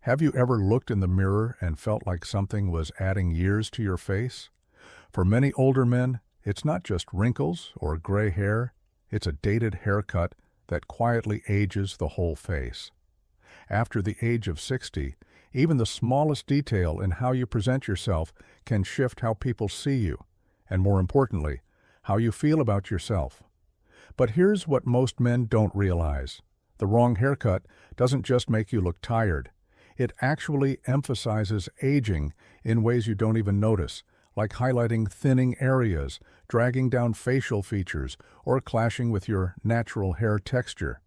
Have you ever looked in the mirror and felt like something was adding years to your face? For many older men, it's not just wrinkles or gray hair, it's a dated haircut that quietly ages the whole face. After the age of 60, even the smallest detail in how you present yourself can shift how people see you, and more importantly, how you feel about yourself. But here's what most men don't realize. The wrong haircut doesn't just make you look tired. It actually emphasizes aging in ways you don't even notice, like highlighting thinning areas, dragging down facial features, or clashing with your natural hair texture.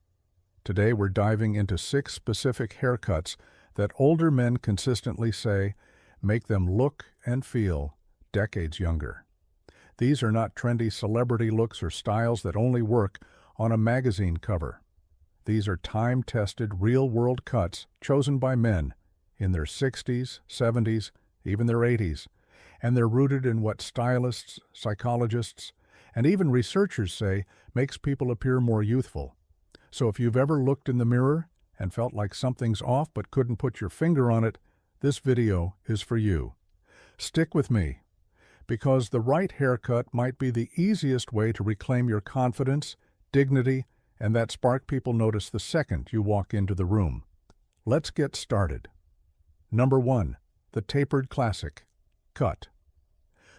Today we're diving into 6 specific haircuts that older men consistently say make them look and feel decades younger. These are not trendy celebrity looks or styles that only work on a magazine cover. These are time-tested, real-world cuts chosen by men in their 60s, 70s, even their 80s, and they're rooted in what stylists, psychologists, and even researchers say makes people appear more youthful. So if you've ever looked in the mirror and felt like something's off but couldn't put your finger on it, this video is for you. Stick with me, because the right haircut might be the easiest way to reclaim your confidence, dignity, and that spark people notice the second you walk into the room. Let's get started. Number 1. The Tapered Classic Cut.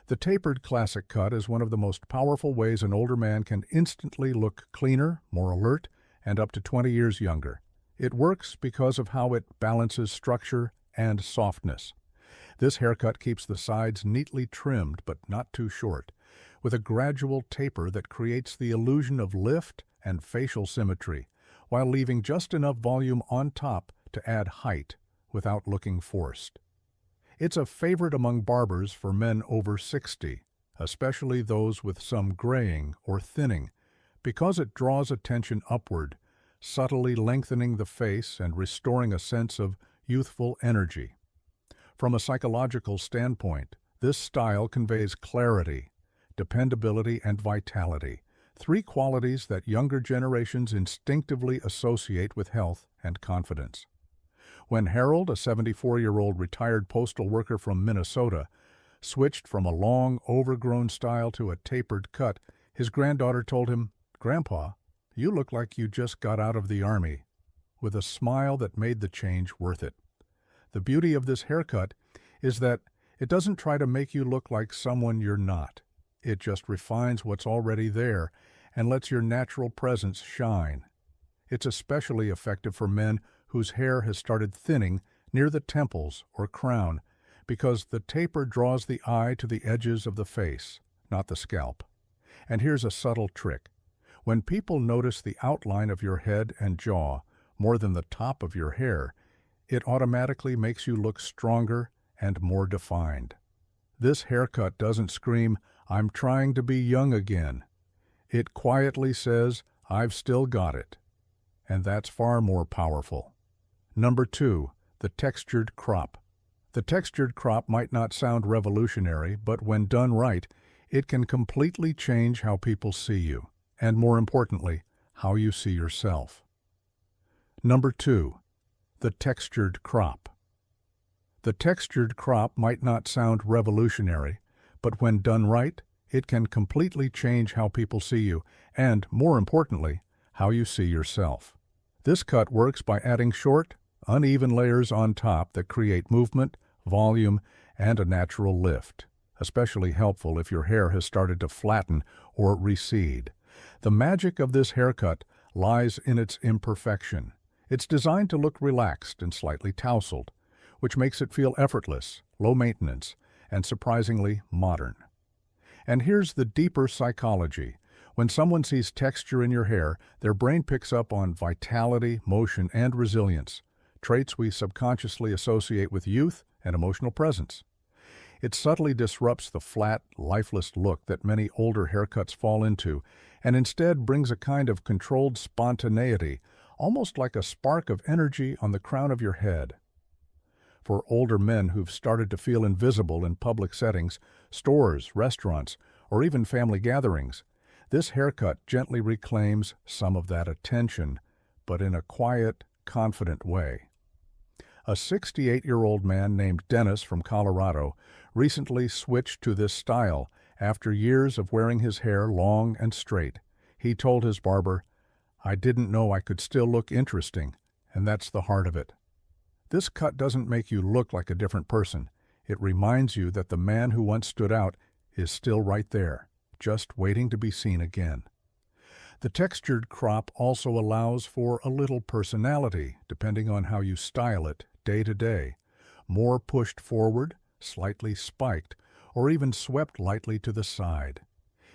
The tapered classic cut is one of the most powerful ways an older man can instantly look cleaner, more alert, and up to 20 years younger. It works because of how it balances structure and softness. This haircut keeps the sides neatly trimmed but not too short, with a gradual taper that creates the illusion of lift and facial symmetry, while leaving just enough volume on top to add height without looking forced. It's a favorite among barbers for men over 60, especially those with some graying or thinning, because it draws attention upward, subtly lengthening the face and restoring a sense of youthful energy. From a psychological standpoint, this style conveys clarity, dependability, and vitality, 3 qualities that younger generations instinctively associate with health and confidence. When Harold, a 74-year-old retired postal worker from Minnesota, switched from a long, overgrown style to a tapered cut, his granddaughter told him, "Grandpa, you look like you just got out of the Army," with a smile that made the change worth it. The beauty of this haircut is that it doesn't try to make you look like someone you're not. It just refines what's already there and lets your natural presence shine. It's especially effective for men whose hair has started thinning near the temples or crown, because the taper draws the eye to the edges of the face, not the scalp. And here's a subtle trick. When people notice the outline of your head and jaw more than the top of your hair, it automatically makes you look stronger and more defined. This haircut doesn't scream, "I'm trying to be young again." It quietly says, "I've still got it." And that's far more powerful. Number 2. The Textured Crop. The textured crop might not sound revolutionary, but when done right, it can completely change how people see you, and more importantly, how you see yourself. Number 2. The Textured Crop. The textured crop might not sound revolutionary, but when done right, it can completely change how people see you, and, more importantly, how you see yourself. This cut works by adding short, uneven layers on top that create movement, volume, and a natural lift, especially helpful if your hair has started to flatten or recede. The magic of this haircut lies in its imperfection. It's designed to look relaxed and slightly tousled, which makes it feel effortless, low maintenance, and surprisingly modern. And here's the deeper psychology. When someone sees texture in your hair, their brain picks up on vitality, motion, and resilience, traits we subconsciously associate with youth and emotional presence. It subtly disrupts the flat, lifeless look that many older haircuts fall into, and instead brings a kind of controlled spontaneity, almost like a spark of energy on the crown of your head. For older men who've started to feel invisible in public settings, stores, restaurants, or even family gatherings, this haircut gently reclaims some of that attention, but in a quiet, confident way. A 68-year-old man named Dennis from Colorado recently switched to this style after years of wearing his hair long and straight. He told his barber, "I didn't know I could still look interesting, and that's the heart of it." This cut doesn't make you look like a different person. It reminds you that the man who once stood out is still right there, just waiting to be seen again. The textured crop also allows for a little personality, depending on how you style it day to day. More pushed forward, slightly spiked, or even swept lightly to the side.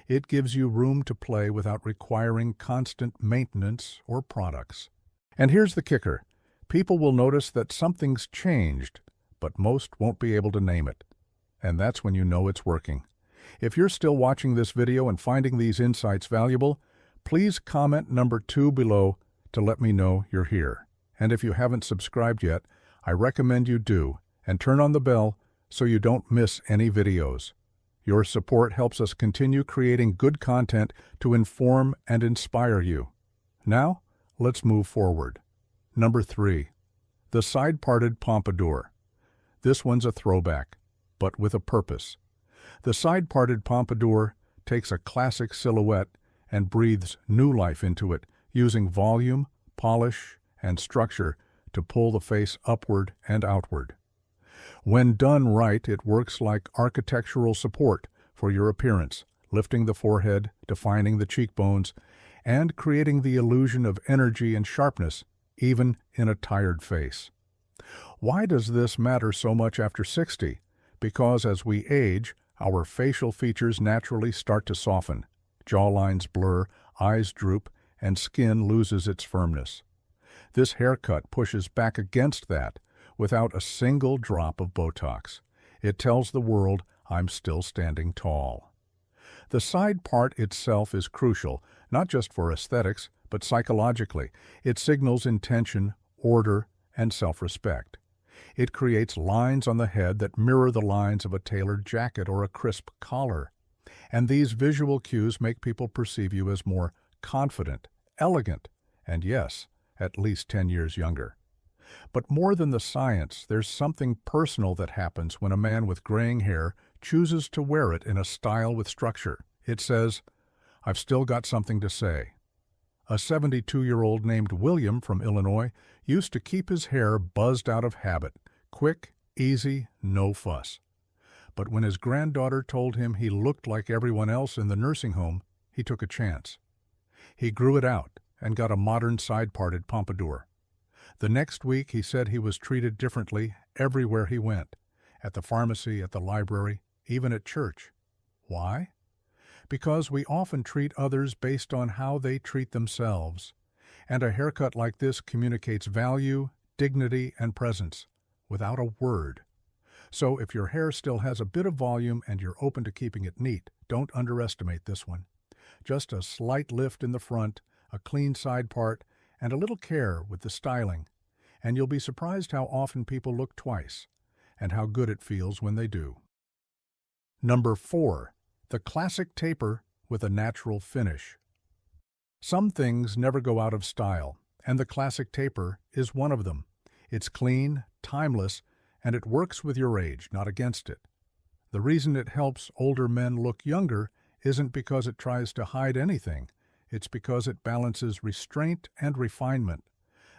It gives you room to play without requiring constant maintenance or products. And here's the kicker. People will notice that something's changed, but most won't be able to name it. And that's when you know it's working. If you're still watching this video and finding these insights valuable, please comment number 2 below to let me know you're here. And if you haven't subscribed yet, I recommend you do, and turn on the bell so you don't miss any videos. Your support helps us continue creating good content to inform and inspire you. Now, let's move forward. Number 3. The side-parted pompadour. This one's a throwback, but with a purpose. The side-parted pompadour takes a classic silhouette and breathes new life into it, using volume, polish, and structure to pull the face upward and outward. When done right, it works like architectural support for your appearance, lifting the forehead, defining the cheekbones, and creating the illusion of energy and sharpness, even in a tired face. Why does this matter so much after 60? Because as we age, our facial features naturally start to soften. Jawlines blur, eyes droop, and skin loses its firmness. This haircut pushes back against that without a single drop of Botox. It tells the world, I'm still standing tall. The side part itself is crucial, not just for aesthetics, but psychologically. It signals intention, order, and self-respect. It creates lines on the head that mirror the lines of a tailored jacket or a crisp collar. And these visual cues make people perceive you as more confident, elegant, and yes, at least 10 years younger. But more than the science, there's something personal that happens when a man with graying hair chooses to wear it in a style with structure. It says, "I've still got something to say." A 72-year-old named William from Illinois used to keep his hair buzzed out of habit, quick, easy, no fuss. But when his granddaughter told him he looked like everyone else in the nursing home, he took a chance. He grew it out and got a modern side-parted pompadour. The next week, he said he was treated differently everywhere he went, at the pharmacy, at the library, even at church. Why? Because we often treat others based on how they treat themselves. And a haircut like this communicates value, dignity, and presence, without a word. So if your hair still has a bit of volume and you're open to keeping it neat, don't underestimate this one. Just a slight lift in the front, a clean side part, and a little care with the styling. And you'll be surprised how often people look twice, and how good it feels when they do. Number 4. The classic taper with a natural finish. Some things never go out of style, and the classic taper is one of them. It's clean, timeless, and it works with your age, not against it. The reason it helps older men look younger isn't because it tries to hide anything. It's because it balances restraint and refinement.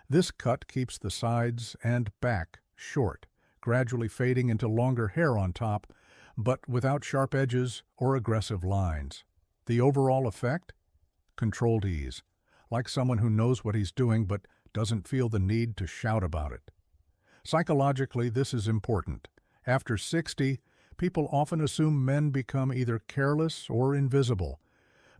This cut keeps the sides and back short, gradually fading into longer hair on top, but without sharp edges or aggressive lines. The overall effect? Controlled ease, like someone who knows what he's doing but doesn't feel the need to shout about it. Psychologically, this is important. After 60, people often assume men become either careless or invisible.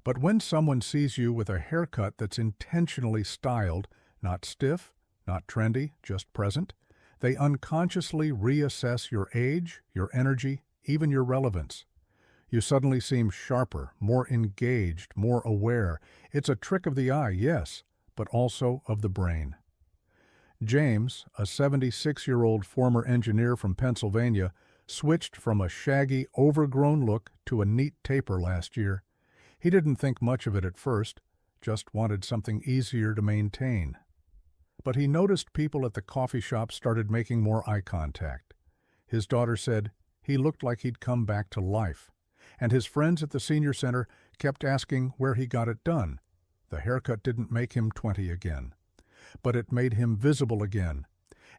But when someone sees you with a haircut that's intentionally styled, not stiff, not trendy, just present, they unconsciously reassess your age, your energy, even your relevance. You suddenly seem sharper, more engaged, more aware. It's a trick of the eye, yes, but also of the brain. James, a 76-year-old former engineer from Pennsylvania, switched from a shaggy, overgrown look to a neat taper last year. He didn't think much of it at first, just wanted something easier to maintain. But he noticed people at the coffee shop started making more eye contact. His daughter said he looked like he'd come back to life. And his friends at the senior center kept asking where he got it done. The haircut didn't make him 20 again, but it made him visible again.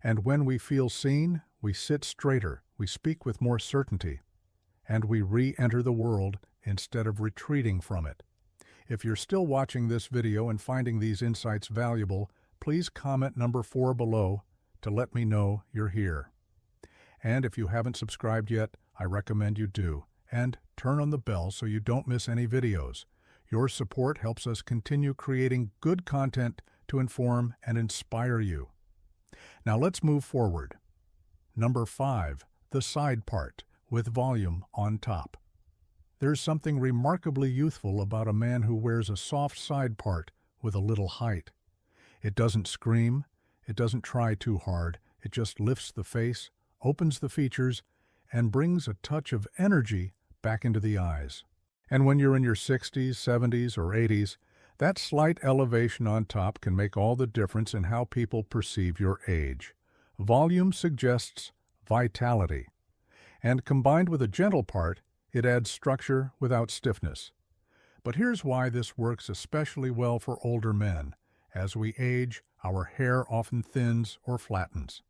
And when we feel seen, we sit straighter, we speak with more certainty, and we re-enter the world instead of retreating from it. If you're still watching this video and finding these insights valuable, please comment number 4 below to let me know you're here. And if you haven't subscribed yet, I recommend you do. And turn on the bell so you don't miss any videos. Your support helps us continue creating good content to inform and inspire you. Now let's move forward. Number 5, the side part with volume on top. There's something remarkably youthful about a man who wears a soft side part with a little height. It doesn't scream, it doesn't try too hard, it just lifts the face, opens the features, and brings a touch of energy back into the eyes. And when you're in your 60s, 70s, or 80s, that slight elevation on top can make all the difference in how people perceive your age. Volume suggests vitality, and combined with a gentle part, it adds structure without stiffness. But here's why this works especially well for older men. As we age, our hair often thins or flattens.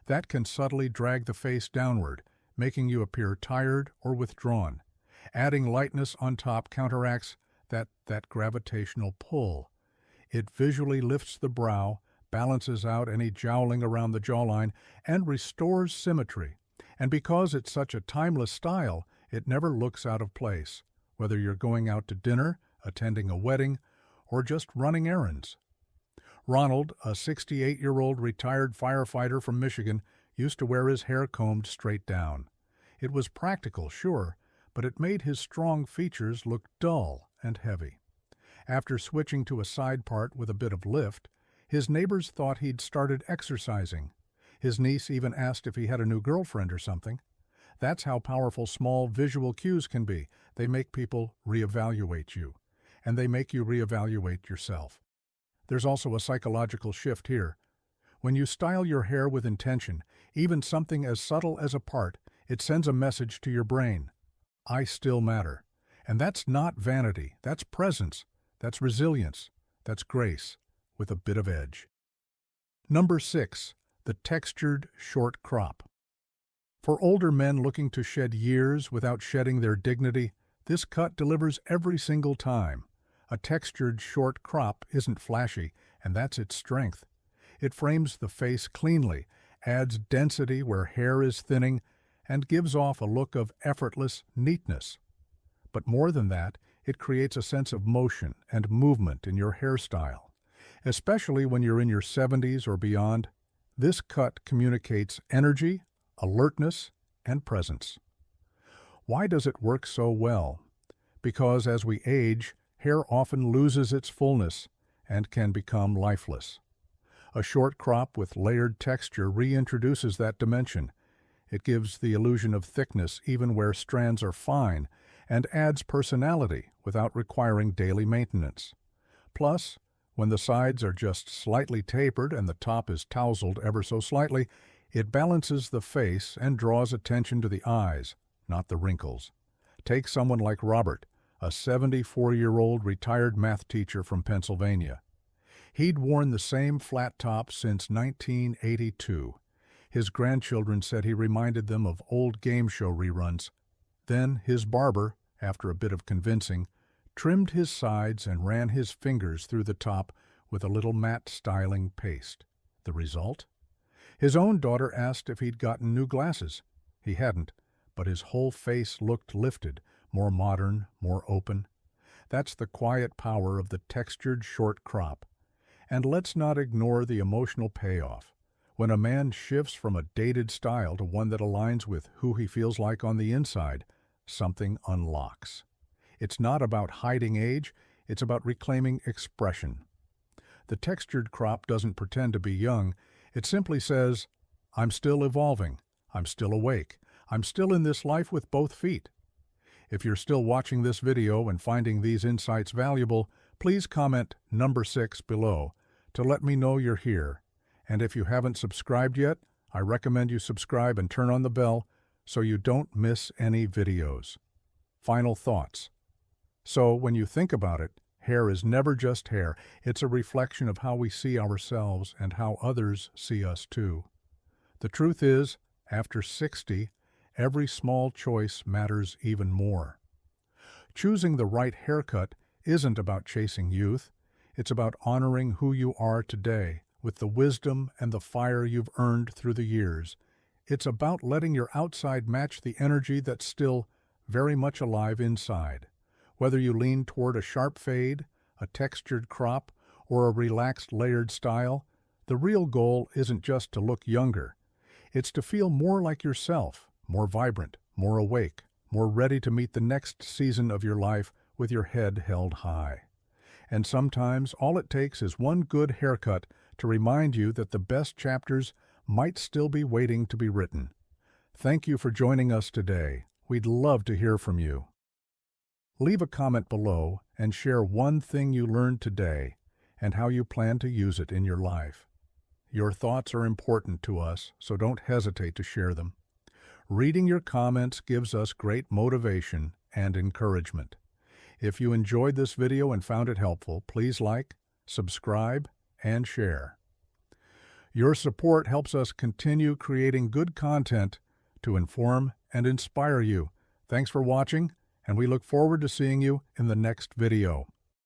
That can subtly drag the face downward, making you appear tired or withdrawn. Adding lightness on top counteracts that gravitational pull. It visually lifts the brow, balances out any jowling around the jawline, and restores symmetry. And because it's such a timeless style, it never looks out of place, whether you're going out to dinner, attending a wedding, or just running errands. Ronald, a 68-year-old retired firefighter from Michigan, used to wear his hair combed straight down. It was practical, sure, but it made his strong features look dull and heavy. After switching to a side part with a bit of lift, his neighbors thought he'd started exercising. His niece even asked if he had a new girlfriend or something. That's how powerful small visual cues can be. They make people reevaluate you, and they make you reevaluate yourself. There's also a psychological shift here. When you style your hair with intention, even something as subtle as a part, it sends a message to your brain. I still matter. And that's not vanity, that's presence, that's resilience, that's grace, with a bit of edge. Number 6, the textured short crop. For older men looking to shed years without shedding their dignity, this cut delivers every single time. A textured short crop isn't flashy, and that's its strength. It frames the face cleanly, adds density where hair is thinning, and gives off a look of effortless neatness. But more than that, it creates a sense of motion and movement in your hairstyle. Especially when you're in your 70s or beyond, this cut communicates energy, alertness, and presence. Why does it work so well? Because as we age, hair often loses its fullness and can become lifeless. A short crop with layered texture reintroduces that dimension. It gives the illusion of thickness even where strands are fine, and adds personality without requiring daily maintenance. Plus, when the sides are just slightly tapered and the top is tousled ever so slightly, it balances the face and draws attention to the eyes, not the wrinkles. Take someone like Robert, a 74-year-old retired math teacher from Pennsylvania. He'd worn the same flat top since 1982. His grandchildren said he reminded them of old game show reruns. Then his barber, after a bit of convincing, trimmed his sides and ran his fingers through the top with a little matte styling paste. The result? His own daughter asked if he'd gotten new glasses. He hadn't, but his whole face looked lifted, more modern, more open. That's the quiet power of the textured short crop. And let's not ignore the emotional payoff. When a man shifts from a dated style to one that aligns with who he feels like on the inside, something unlocks. It's not about hiding age, it's about reclaiming expression. The textured crop doesn't pretend to be young, it simply says, I'm still evolving, I'm still awake, I'm still in this life with both feet. If you're still watching this video and finding these insights valuable, please comment number 6 below to let me know you're here. And if you haven't subscribed yet, I recommend you subscribe and turn on the bell so you don't miss any videos. Final thoughts. So, when you think about it, hair is never just hair. It's a reflection of how we see ourselves and how others see us too. The truth is, after 60, every small choice matters even more. Choosing the right haircut isn't about chasing youth. It's about honoring who you are today with the wisdom and the fire you've earned through the years. It's about letting your outside match the energy that's still very much alive inside. Whether you lean toward a sharp fade, a textured crop, or a relaxed layered style, the real goal isn't just to look younger. It's to feel more like yourself, more vibrant, more awake, more ready to meet the next season of your life with your head held high. And sometimes all it takes is one good haircut to remind you that the best chapters might still be waiting to be written. Thank you for joining us today. We'd love to hear from you. Leave a comment below and share one thing you learned today and how you plan to use it in your life. Your thoughts are important to us, so don't hesitate to share them. Reading your comments gives us great motivation and encouragement. If you enjoyed this video and found it helpful, please like, subscribe, and share. Your support helps us continue creating good content to inform and inspire you. Thanks for watching, and we look forward to seeing you in the next video.